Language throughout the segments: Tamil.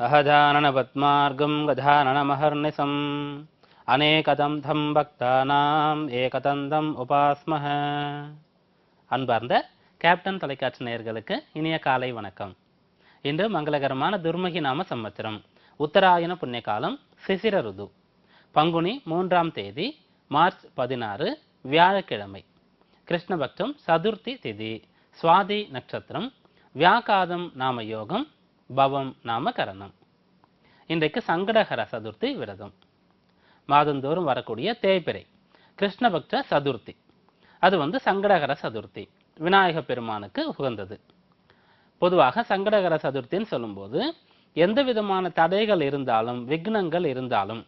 அகஜானன பத்மார்க்கம் கஜானனமஹர்நிசம் அநேகதம் தம் பக்தானாம் ஏகதந்தம் உபாஸ்மஹ. அன்பார்ந்த கேப்டன் தொலைக்காட்சி நேயர்களுக்கு இனிய காலை வணக்கம். இன்று மங்களகரமான துர்மகி நாம சம்வத்சரம், உத்தராயண புண்ணிய காலம், சிசிர ருது, பங்குனி 3ஆம் தேதி, மார்ச் 16, வியாழக்கிழமை, கிருஷ்ணபக்ஷம், சதுர்த்தி திதி, சுவாதி நட்சத்திரம், வியாகாதம் நாம யோகம், பவம் நாம கரணம். இன்றைக்கு சங்கடஹர சதுர்த்தி விரதம். மாதந்தோறும் வரக்கூடிய தேய்பிறை கிருஷ்ணபக்ஷ சதுர்த்தி, அது சங்கடஹர சதுர்த்தி, விநாயக பெருமானுக்கு உகந்தது. பொதுவாக சங்கடஹர சதுர்த்தின்னு சொல்லும்போது எந்த விதமான தடைகள் இருந்தாலும், விக்னங்கள் இருந்தாலும்,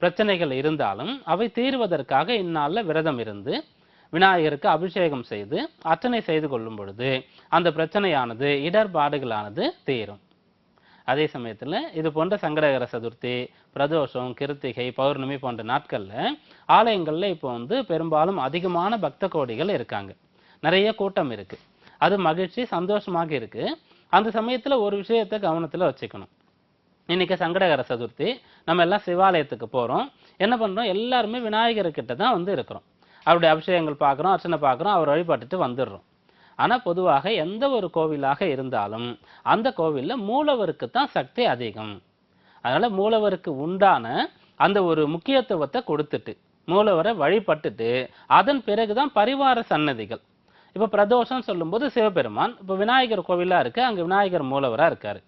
பிரச்சனைகள் இருந்தாலும் அவை தீர்வதற்காக இந்நாளில் விரதம் இருந்து விநாயகருக்கு அபிஷேகம் செய்து அர்ச்சனை செய்து கொள்ளும் பொழுது அந்த பிரச்சனையானது, இடர்பாடுகளானது தீரும். அதே சமயத்தில் இது போன்ற சங்கடஹர சதுர்த்தி, பிரதோஷம், கிருத்திகை, பௌர்ணமி போன்ற நாட்களில் ஆலயங்களில் இப்போ பெரும்பாலும் அதிகமான பக்த கோடிகள் இருக்காங்க, நிறைய கூட்டம் இருக்கு. அது மகிழ்ச்சி, சந்தோஷமாக இருக்கு. அந்த சமயத்தில் ஒரு விஷயத்தை கவனத்தில் வச்சுக்கணும். இன்னைக்கு சங்கடஹர சதுர்த்தி, நம்ம எல்லாம் சிவாலயத்துக்கு போகிறோம். என்ன பண்ணுறோம், எல்லாருமே விநாயகர்கிட்ட தான் இருக்கிறோம். அவருடைய அபிஷேகங்கள் பார்க்குறோம், அர்ச்சனை பார்க்குறோம், அவர் வழிபட்டுட்டு வந்துடுறோம். ஆனால் பொதுவாக எந்த ஒரு கோவிலாக இருந்தாலும் அந்த கோவிலில் மூலவருக்கு தான் சக்தி அதிகம். அதனால் மூலவருக்கு உண்டான அந்த ஒரு முக்கியத்துவத்தை கொடுத்துட்டு மூலவரை வழிபட்டுட்டு அதன் பிறகுதான் பரிவார சன்னதிகள். இப்போ பிரதோஷம் சொல்லும்போது சிவபெருமான், இப்போ விநாயகர் கோவிலாக இருக்குது, அங்கே விநாயகர் மூலவராக இருக்கார்.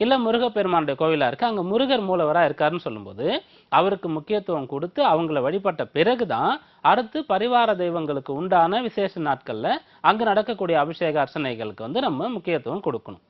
இல்லை முருகப்பெருமானுடைய கோவிலாக இருக்குது, அங்கே முருகர் மூலவராக இருக்காருன்னு சொல்லும்போது அவருக்கு முக்கியத்துவம் கொடுத்து அவங்கள வழிபட்ட பிறகுதான் அடுத்து பரிவார தெய்வங்களுக்கு உண்டான விசேஷ நாட்களில் அங்கே நடக்கக்கூடிய அபிஷேக அர்ச்சனைகளுக்கு நம்ம முக்கியத்துவம் கொடுக்கணும்.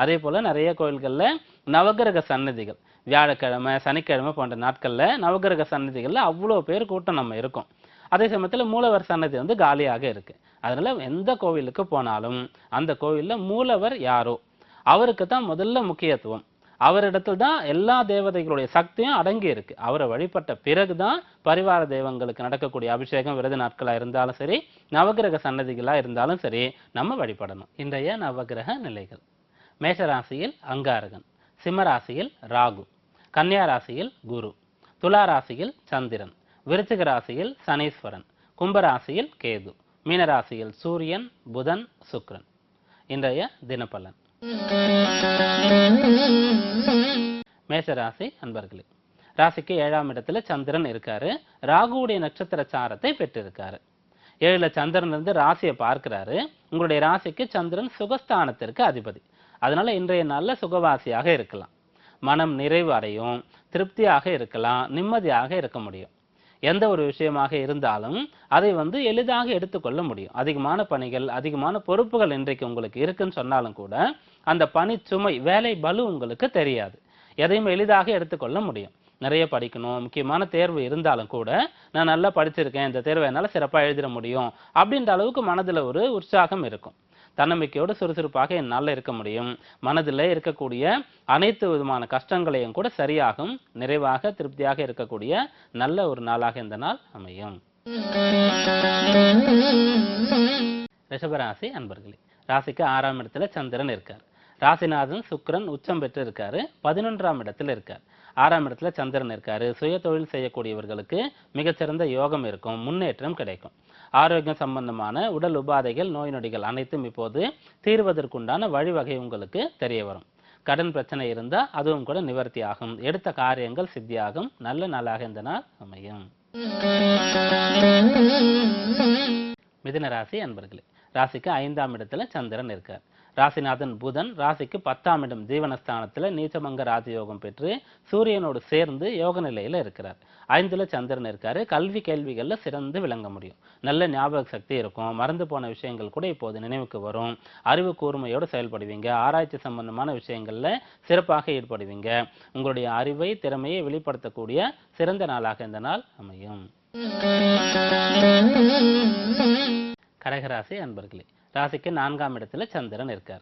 அதே போல் நிறைய கோயில்களில் நவகிரக சன்னதிகள், வியாழக்கிழமை, சனிக்கிழமை போன்ற நாட்களில் நவகிரக சன்னதிகளில் அவ்வளோ பேர் கூட்டம் நம்ம இருக்கோம். அதே சமயத்தில் மூலவர் சன்னதி காலியாக இருக்குது. அதனால் எந்த கோவிலுக்கு போனாலும் அந்த கோவிலில் மூலவர் யாரோ அவருக்கு தான் முதல்ல முக்கியத்துவம். அவரிடத்தில் தான் எல்லா தேவதைகளுடைய சக்தியும் அடங்கி இருக்கு. அவரை வழிபட்ட பிறகுதான் பரிவார தெய்வங்களுக்கு நடக்கக்கூடிய அபிஷேகம், விரத நாட்களாக இருந்தாலும் சரி, நவகிரக சன்னதிகளாக இருந்தாலும் சரி, நம்ம வழிபடணும். இன்றைய நவகிரக நிலைகள்: மேஷராசியில் அங்காரகன், சிம்மராசியில் ராகு, கன்னியா ராசியில் குரு, துலா ராசியில் சந்திரன், விருச்சிக ராசியில் சனீஸ்வரன், கும்பராசியில் கேது, மீனராசியில் சூரியன், புதன், சுக்கிரன். இன்றைய தினப்பலன்: மேஷராசி அன்பர்களே, ராசிக்கு 7ஆம் இடத்துல சந்திரன் இருக்காரு. ராகுவுடைய நட்சத்திர சாரத்தை பெற்றிருக்காரு. 7ல சந்திரன் இருந்து ராசியை பார்க்கிறாரு. உங்களுடைய ராசிக்கு சந்திரன் சுகஸ்தானத்திற்கு அதிபதி. அதனால இன்றைய நாளில் சுகவாசியாக இருக்கலாம், மனம் நிறைவு அடையும், திருப்தியாக இருக்கலாம், நிம்மதியாக இருக்க முடியும். எந்த ஒரு விஷயமாக இருந்தாலும் அதை எளிதாக எடுத்துக்கொள்ள முடியும். அதிகமான பணிகள், அதிகமான பொறுப்புகள் இன்றைக்கு உங்களுக்கு இருக்குன்னு சொன்னாலும் கூட அந்த பணி சுமை, வேலை பளு உங்களுக்கு தெரியாது. எதையும் எளிதாக எடுத்துக்கொள்ள முடியும். நிறைய படிக்கணும், முக்கியமான தேர்வு இருந்தாலும் கூட நான் நல்லா படிச்சிருக்கேன், இந்த தேர்வை என்னால் சிறப்பாக எழுதிட முடியும் அப்படின்ற அளவுக்கு மனதில் ஒரு உற்சாகம் இருக்கும். தன்னம்பிக்கையோடு சுறுசுறுப்பாக என்னால் இருக்க முடியும். மனதில் இருக்கக்கூடிய அனைத்து விதமான கஷ்டங்களையும் கூட சரியாகும், நிறைவாக திருப்தியாக இருக்கக்கூடிய நல்ல ஒரு நாளாக இந்த நாள் அமையும். ரிஷபராசி அன்பர்களே, ராசிக்கு 6ஆம் இடத்துல சந்திரன் இருக்கார். ராசிநாதன் சுக்கிரன் உச்சம் பெற்று இருக்காரு, 11ஆம் இடத்துல இருக்கார். 6ஆம் இடத்துல சந்திரன் இருக்காரு. சுய தொழில் செய்யக்கூடியவர்களுக்கு மிகச்சிறந்த யோகம் இருக்கும், முன்னேற்றம் கிடைக்கும். ஆரோக்கியம் சம்பந்தமான உடல் உபாதைகள், நோய் நொடிகள் அனைத்தும் இப்போது தீர்வதற்குண்டான வழிவகை உங்களுக்கு தெரிய வரும். கடன் பிரச்சனை இருந்தால் அதுவும் கூட நிவர்த்தி ஆகும். எடுத்த காரியங்கள் சித்தியாகும். நல்ல நாளாக இந்த நாள் அமையும். மிதுன ராசி அன்பர்களே, ராசிக்கு 5ஆம் இடத்துல சந்திரன் இருக்கார். ராசிநாதன் புதன் ராசிக்கு 10ஆம் இடம் ஜீவனஸ்தானத்தில் நீச்சமங்க ராஜயோகம் பெற்று சூரியனோடு சேர்ந்து யோக நிலையில் இருக்கிறார். 5ல் சந்திரன் இருக்காரு. கல்வி கேள்விகளில் சிறந்து விளங்க முடியும். நல்ல ஞாபக சக்தி இருக்கும். மறந்து போன விஷயங்கள் கூட இப்போது நினைவுக்கு வரும். அறிவு கூர்மையோடு செயல்படுவீங்க. ஆராய்ச்சி சம்பந்தமான விஷயங்களில் சிறப்பாக ஈடுபடுவீங்க. உங்களுடைய அறிவை, திறமையை வெளிப்படுத்தக்கூடிய சிறந்த நாளாக இந்த நாள் அமையும். கடகராசி அன்பர்களே, ராசிக்கு 4ஆம் இடத்துல சந்திரன் இருக்கார்.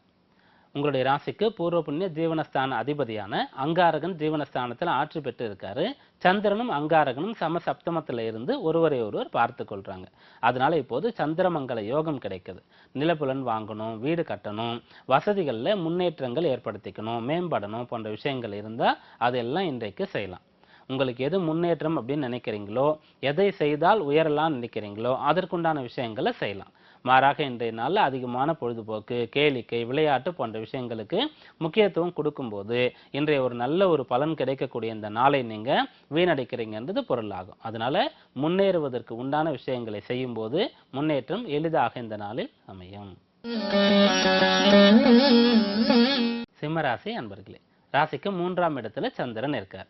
உங்களுடைய ராசிக்கு பூர்வ புண்ணிய ஜீவனஸ்தான அதிபதியான அங்காரகன் ஜீவனஸ்தானத்தில் ஆட்சி பெற்று இருக்காரு. சந்திரனும் அங்காரகனும் சம சப்தமத்தில் இருந்து ஒருவரை ஒருவர் பார்த்து கொள்றாங்க. அதனால இப்போது சந்திரமங்கல யோகம் கிடைக்குது. நிலப்புலன் வாங்கணும், வீடு கட்டணும், வசதிகளில் முன்னேற்றங்கள் ஏற்படுத்திக்கணும், மேம்படணும் போன்ற விஷயங்கள் இருந்தால் அதெல்லாம் இன்றைக்கு செய்யலாம். உங்களுக்கு எது முன்னேற்றம் அப்படின்னு நினைக்கிறீங்களோ, எதை செய்தால் உயரலாம்னு நினைக்கிறீங்களோ அதற்குண்டான விஷயங்களை செய்யலாம். மாறாக இன்றைய நாளில் அதிகமான பொழுதுபோக்கு, கேளிக்கை, விளையாட்டு போன்ற விஷயங்களுக்கு முக்கியத்துவம் கொடுக்கும்போது இன்றைய ஒரு நல்ல ஒரு பலன் கிடைக்கக்கூடிய இந்த நாளை நீங்க வீணடிக்கிறீங்கன்றது பொருளாகும். அதனால முன்னேறுவதற்கு உண்டான விஷயங்களை செய்யும்போது முன்னேற்றம் எளிதாக இந்த நாளில் அமையும். சிம்மராசி அன்பர்களே, ராசிக்கு 3ஆம் இடத்துல சந்திரன் இருக்கார்.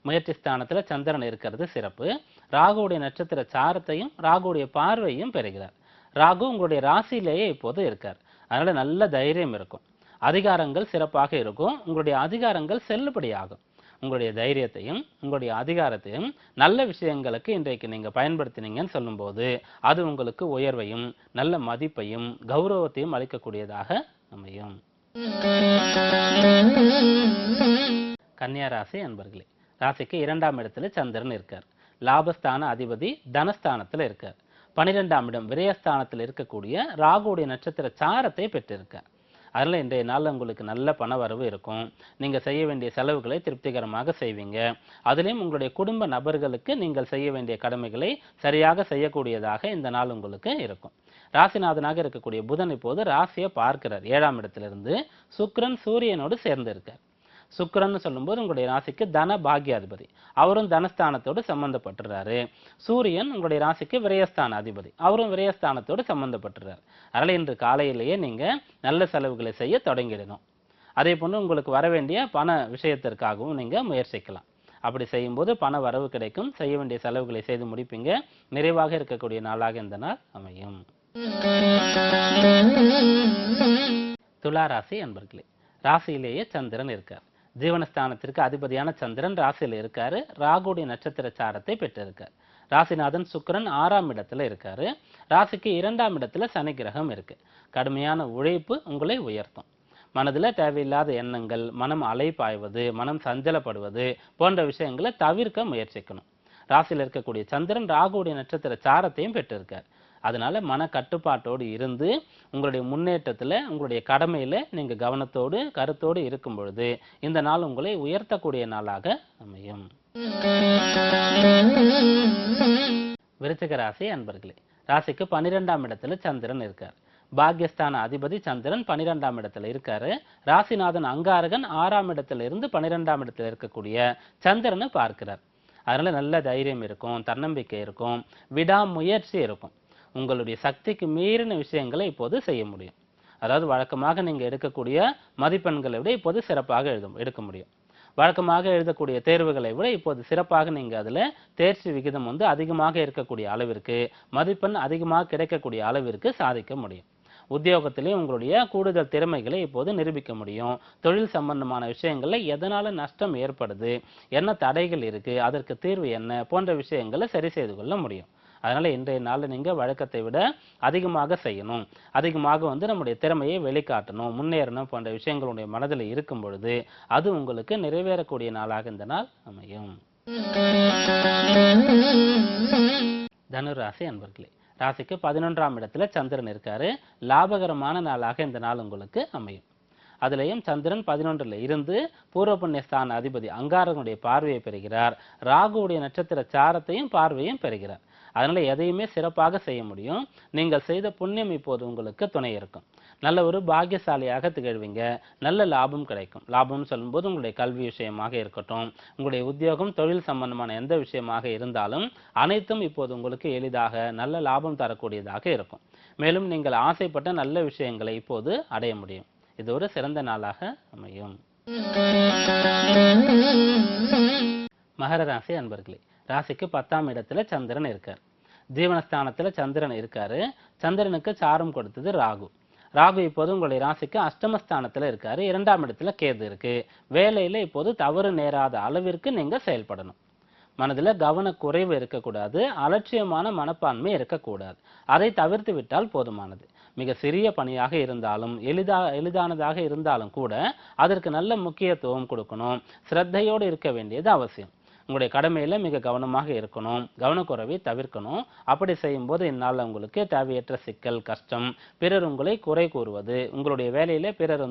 முயற்சி ஸ்தானத்துல சந்திரன் இருக்கிறது சிறப்பு. ராகுவுடைய நட்சத்திர சாரத்தையும் ராகுவுடைய பார்வையும் பெறுகிறார். ராகு உங்களுடைய ராசியிலேயே இப்போது இருக்கார். அதனால நல்ல தைரியம் இருக்கும், அதிகாரங்கள் சிறப்பாக இருக்கும், உங்களுடைய அதிகாரங்கள் செல்லுபடியாகும். உங்களுடைய தைரியத்தையும் உங்களுடைய அதிகாரத்தையும் நல்ல விஷயங்களுக்கு இன்றைக்கு நீங்க பயன்படுத்தினீங்கன்னு சொல்லும்போது அது உங்களுக்கு உயர்வையும் நல்ல மதிப்பையும் கௌரவத்தையும் அளிக்கக்கூடியதாக அமையும். கன்னியா ராசி அன்பர்களே, ராசிக்கு 2ஆம் இடத்துல சந்திரன் இருக்கார். லாபஸ்தான அதிபதி தனஸ்தானத்துல இருக்கார். 12ஆம் இடம் விரயஸ்தானத்தில் இருக்கக்கூடிய ராகுவுடைய நட்சத்திர சாரத்தை பெற்றிருக்கார். அதனால இன்றைய நாள் உங்களுக்கு நல்ல பண வரவு இருக்கும். நீங்க செய்ய வேண்டிய செலவுகளை திருப்திகரமாக செய்வீங்க. அதிலையும் உங்களுடைய குடும்ப நபர்களுக்கு நீங்கள் செய்ய வேண்டிய கடமைகளை சரியாக செய்யக்கூடியதாக இந்த நாள் உங்களுக்கு இருக்கும். ராசிநாதனாக இருக்கக்கூடிய புதன் இப்போது ராசியை பார்க்கிறார். 7ஆம் இடத்திலிருந்து சுக்கிரன் சூரியனோடு சேர்ந்து இருக்கார். சுக்கிரன்னு சொல்லும்போது உங்களுடைய ராசிக்கு தன பாக்யாதிபதி, அவரும் தனஸ்தானத்தோடு சம்பந்தப்பட்டுறாரு. சூரியன் உங்களுடைய ராசிக்கு விரயஸ்தான அதிபதி, அவரும் விரயஸ்தானத்தோடு சம்பந்தப்பட்டுறாரு. அதனால இன்று காலையிலேயே நீங்க நல்ல செலவுகளை செய்ய தொடங்கிடணும். அதே போன்று உங்களுக்கு வர வேண்டிய பண விஷயத்திற்காகவும் நீங்க முயற்சிக்கலாம். அப்படி செய்யும்போது பண வரவு கிடைக்கும், செய்ய வேண்டிய செலவுகளை செய்து முடிப்பீங்க. நிறைவாக இருக்கக்கூடிய நாளாக இந்த நாள் அமையும். துலா ராசி அன்பர்களே, ராசியிலேயே சந்திரன் இருக்கார். ஜீவனஸ்தானத்திற்கு அதிபதியான சந்திரன் ராசியில் இருக்காரு. ராகுடைய நட்சத்திர சாரத்தை பெற்றிருக்கார். ராசிநாதன் சுக்கிரன் 6ஆம் இடத்துல இருக்காரு. ராசிக்கு 2ஆம் இடத்துல சனி கிரகம் இருக்கு. கடுமையான உழைப்பு உங்களை உயர்த்தும். மனதில் தேவையில்லாத எண்ணங்கள், மனம் அலைப்பாய்வது, மனம் சஞ்சலப்படுவது போன்ற விஷயங்களை தவிர்க்க முயற்சிக்கணும். ராசியில் இருக்கக்கூடிய சந்திரன் ராகுடைய நட்சத்திர சாரத்தையும் பெற்றிருக்கார். அதனால மன கட்டுப்பாட்டோடு இருந்து உங்களுடைய முன்னேற்றத்துல உங்களுடைய கடமையில நீங்க கவனத்தோடு கருத்தோடு இருக்கும் பொழுது இந்த நாள் உங்களை உயர்த்தக்கூடிய நாளாக அமையும். விருச்சிக ராசி அன்பர்களே, ராசிக்கு 12ஆம் இடத்துல சந்திரன் இருக்கார். பாக்யஸ்தான அதிபதி சந்திரன் 12ஆம் இடத்துல இருக்காரு. ராசிநாதன் அங்காரகன் 6ஆம் இடத்துல இருந்து 12ஆம் இடத்துல இருக்கக்கூடிய சந்திரனை பார்க்கிறார். அதனால நல்ல தைரியம் இருக்கும், தன்னம்பிக்கை இருக்கும், விடாமுயற்சி இருக்கும். உங்களுடைய சக்திக்கு மீறின விஷயங்களை இப்போது செய்ய முடியும். அதாவது வழக்கமாக நீங்க எடுக்கக்கூடிய மதிப்பெண்களை விட இப்போது சிறப்பாக எடுக்க முடியும். வழக்கமாக எழுதக்கூடிய தேர்வுகளை விட இப்போது சிறப்பாக நீங்க அதுல தேர்ச்சி விகிதம் அதிகமாக இருக்கக்கூடிய அளவிற்கு, மதிப்பெண் அதிகமாக கிடைக்கக்கூடிய அளவிற்கு சாதிக்க முடியும். உத்தியோகத்திலே உங்களுடைய கூடுதல் திறமைகளை இப்போது நிரூபிக்க முடியும். தொழில் சம்பந்தமான விஷயங்கள்ல எதனால நஷ்டம் ஏற்படுது, என்ன தடைகள் இருக்கு, அதற்கு தீர்வு என்ன போன்ற விஷயங்களை சரி செய்து கொள்ள முடியும். அதனால இன்றைய நாளில் நீங்க வழக்கத்தை விட அதிகமாக செய்யணும், அதிகமாக நம்முடைய திறமையை வெளிக்காட்டணும், முன்னேறணும் போன்ற விஷயங்களுடைய மனதில் இருக்கும் பொழுது அது உங்களுக்கு நிறைவேறக்கூடிய நாளாக இந்த நாள் அமையும். தனுராசி அன்பர்களே, ராசிக்கு 11ஆம் இடத்துல சந்திரன் இருக்காரு. லாபகரமான நாளாக இந்த நாள் உங்களுக்கு அமையும். அதுலயும் சந்திரன் 11ல் இருந்து பூர்வ புண்ணியஸ்தான அதிபதி அங்காரகனுடைய பார்வையை பெறுகிறார். ராகுவுடைய நட்சத்திர சாரத்தையும் பார்வையும் பெறுகிறார். அதனால எதையுமே சிறப்பாக செய்ய முடியும். நீங்கள் செய்த புண்ணியம் இப்போது உங்களுக்கு துணை இருக்கும். நல்ல ஒரு பாக்கியசாலியாக திகழ்வீங்க. நல்ல லாபம் கிடைக்கும். லாபம்னு சொல்லும்போது உங்களுடைய கல்வி விஷயமாக இருக்கட்டும், உங்களுடைய உத்தியோகம் தொழில் சம்பந்தமான எந்த விஷயமாக இருந்தாலும் அனைத்தும் இப்போது உங்களுக்கு எளிதாக நல்ல லாபம் தரக்கூடியதாக இருக்கும். மேலும் நீங்கள் ஆசைப்பட்ட நல்ல விஷயங்களை இப்போது அடைய முடியும். இது ஒரு சிறந்த நாளாக அமையும். மகர ராசி அன்பர்களே, ராசிக்கு 10ஆம் இடத்துல சந்திரன் இருக்கார். ஜீவனஸ்தானத்துல சந்திரன் இருக்காரு. சந்திரனுக்கு சாரம் கொடுத்தது ராகு. ராகு இப்போது உங்களுடைய ராசிக்கு அஷ்டமஸ்தானத்துல இருக்காரு. 2ஆம் இடத்துல கேது இருக்கு. வேலையில இப்போது தவறு நேராத அளவிற்கு நீங்க செயல்படணும். மனதுல கவனக்குறைவு இருக்கக்கூடாது, அலட்சியமான மனப்பான்மை இருக்கக்கூடாது. அதை தவிர்த்து விட்டால் போதுமானது. மிக சிறிய பணியாக இருந்தாலும் எளிதானதாக இருந்தாலும் கூட அதற்கு நல்ல முக்கியத்துவம் கொடுக்கணும். சிரத்தையோடு இருக்க வேண்டியது அவசியம். உங்களுடைய கடமையில மிக கவனமாக இருக்கணும், கவனக்குறைவை தவிர்க்கணும். அப்படி செய்யும்போது இந்நாளில் உங்களுக்கு தேவையற்ற சிக்கல், கஷ்டம், பிறர் உங்களை குறை கூறுவது, உங்களுடைய வேலையில பிறர்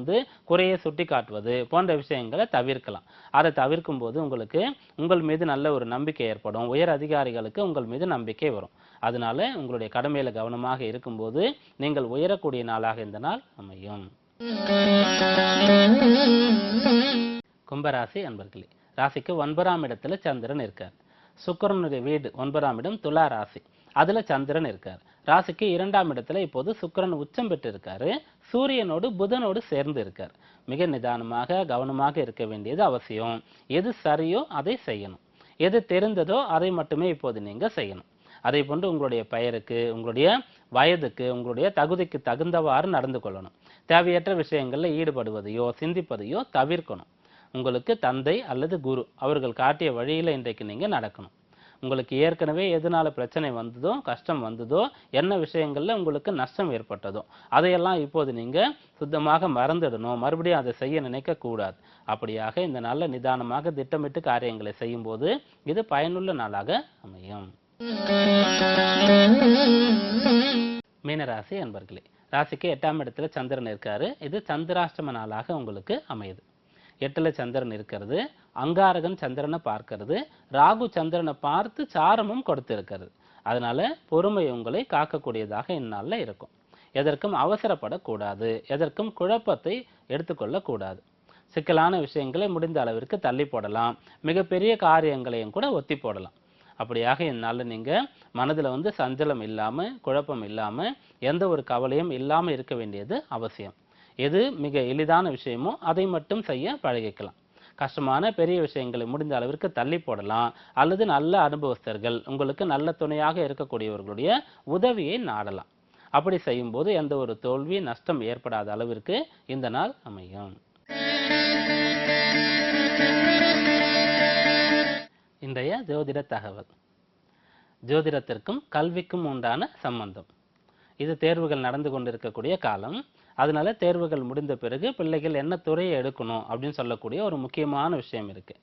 குறையை சுட்டி காட்டுவது போன்ற விஷயங்களை தவிர்க்கலாம். அதை தவிர்க்கும் போது உங்களுக்கு உங்கள் மீது நல்ல ஒரு நம்பிக்கை ஏற்படும், உயர் அதிகாரிகளுக்கு உங்கள் மீது நம்பிக்கை வரும். அதனால உங்களுடைய கடமையில கவனமாக இருக்கும்போது நீங்கள் உயரக்கூடிய நாளாக இந்த நாள் அமையும். கும்பராசி அன்பர்களே, ராசிக்கு 9ஆம் இடத்துல சந்திரன் இருக்கார். சுக்கிரனுடைய வீடு 9ஆம் இடம் துலா ராசி, அதுல சந்திரன் இருக்கார். ராசிக்கு 2ஆம் இடத்துல இப்போது சுக்கிரன் உச்சம் பெற்று இருக்காரு. சூரியனோடு புதனோடு சேர்ந்து இருக்கார். மிக நிதானமாக கவனமாக இருக்க வேண்டியது அவசியம். எது சரியோ அதை செய்யணும், எது தெரிந்ததோ அதை மட்டுமே இப்போது நீங்க செய்யணும். அதே போன்று உங்களுடைய பெயருக்கு, உங்களுடைய வயதுக்கு, உங்களுடைய தகுதிக்கு தகுந்தவாறு நடந்து கொள்ளணும். தேவையற்ற விஷயங்கள்ல ஈடுபடுவதையோ சிந்திப்பதையோ தவிர்க்கணும். உங்களுக்கு தந்தை அல்லது குரு அவர்கள் காட்டிய வழியில இன்றைக்கு நீங்க நடக்கணும். உங்களுக்கு ஏற்கனவே எதனால பிரச்சனை வந்ததோ, கஷ்டம் வந்ததோ, என்ன விஷயங்கள்ல உங்களுக்கு நஷ்டம் ஏற்பட்டதோ அதையெல்லாம் இப்போது நீங்க சுத்தமாக மறந்துடணும். மறுபடியும் அதை செய்ய நினைக்க கூடாது. அப்படியாக இந்த நாள்ல நிதானமாக திட்டமிட்டு காரியங்களை செய்யும் போது இது பயனுள்ள நாளாக அமையும். மீனராசி அன்பர்களே, ராசிக்கு 8ஆம் இடத்துல சந்திரன் இருக்காரு. இது சந்திராஷ்டம நாளாக உங்களுக்கு அமையுது. 8ல சந்திரன் இருக்கிறது, அங்காரகன் சந்திரனை பார்க்கிறது, ராகு சந்திரனை பார்த்து சாரமும் கொடுத்து இருக்கிறது. அதனால பொறுமை உங்களை காக்கக்கூடியதாக இந்நாளில் இருக்கும். எதற்கும் அவசரப்படக்கூடாது, எதற்கும் குழப்பத்தை எடுத்துக்கொள்ள கூடாது. சிக்கலான விஷயங்களை முடிந்த அளவிற்கு தள்ளி போடலாம், மிகப்பெரிய காரியங்களையும் கூட ஒத்தி போடலாம். அப்படியாக இந்நாளில் நீங்க மனதுல சஞ்சலம் இல்லாம, குழப்பம் இல்லாம, எந்த ஒரு கவலையும் இல்லாம இருக்க வேண்டியது அவசியம். எது மிக எளிதான விஷயமோ அதை மட்டும் செய்ய பழகிக்கலாம். கஷ்டமான பெரிய விஷயங்களை முடிந்த அளவிற்கு தள்ளி போடலாம். அல்லது நல்ல அனுபவஸ்தர்கள், உங்களுக்கு நல்ல துணையாக இருக்கக்கூடியவர்களுடைய உதவியை நாடலாம். அப்படி செய்யும்போது எந்த ஒரு தோல்வி, நஷ்டம் ஏற்படாத அளவிற்கு இந்த நாள் அமையும். இன்றைய ஜோதிட தகவல். ஜோதிடத்திற்கும் கல்விக்கும் உண்டான சம்பந்தம். இது தேர்வுகள் நடந்து கொண்டிருக்கக்கூடிய காலம். அதனால தேர்வுகள் முடிந்த பிறகு பிள்ளைகள் என்ன துறையை எடுக்கணும் அப்படின்னு சொல்லக்கூடிய ஒரு முக்கியமான விஷயம் இருக்கு.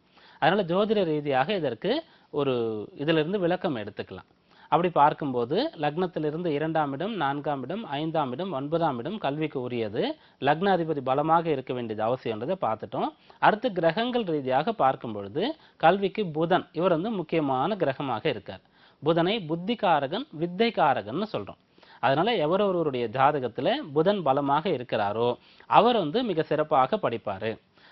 அதனால ஜோதிட ரீதியாக இதற்கு இதிலிருந்து விளக்கம் எடுத்துக்கலாம். அப்படி பார்க்கும்போது லக்னத்திலிருந்து 2ஆம் இடம், 4ஆம் இடம், 5ஆம் இடம், 9ஆம் இடம் கல்விக்கு உரியது. லக்ன அதிபதி பலமாக இருக்க வேண்டியது அவசியம்ன்றதை பார்த்துட்டோம். அடுத்து கிரகங்கள் ரீதியாக பார்க்கும் பொழுது கல்விக்கு புதன் இவர் முக்கியமான கிரகமாக இருக்கார். புதனை புத்திகாரகன், வித்தைகாரகன்னு சொல்றோம். அதனால எவரொருவருடைய ஜாதகத்துல புதன் பலமாக இருக்கிறாரோ அவர் மிக சிறப்பாக படிப்பாரு.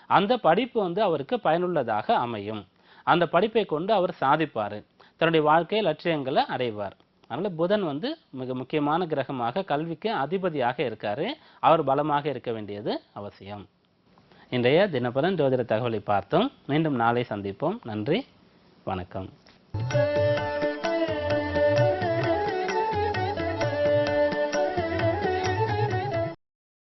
அந்த படிப்பு அவருக்கு பயனுள்ளதாக அமையும். அந்த படிப்பை கொண்டு அவர் சாதிப்பாரு, தன்னுடைய வாழ்க்கை லட்சியங்களை அடைவார். அதனால புதன் மிக முக்கியமான கிரகமாக கல்விக்கு அதிபதியாக இருக்காரு. அவர் பலமாக இருக்க வேண்டியது அவசியம். இன்றைய தினபலன் ஜோதிட தகவலை பார்த்தோம். மீண்டும் நாளை சந்திப்போம். நன்றி, வணக்கம்.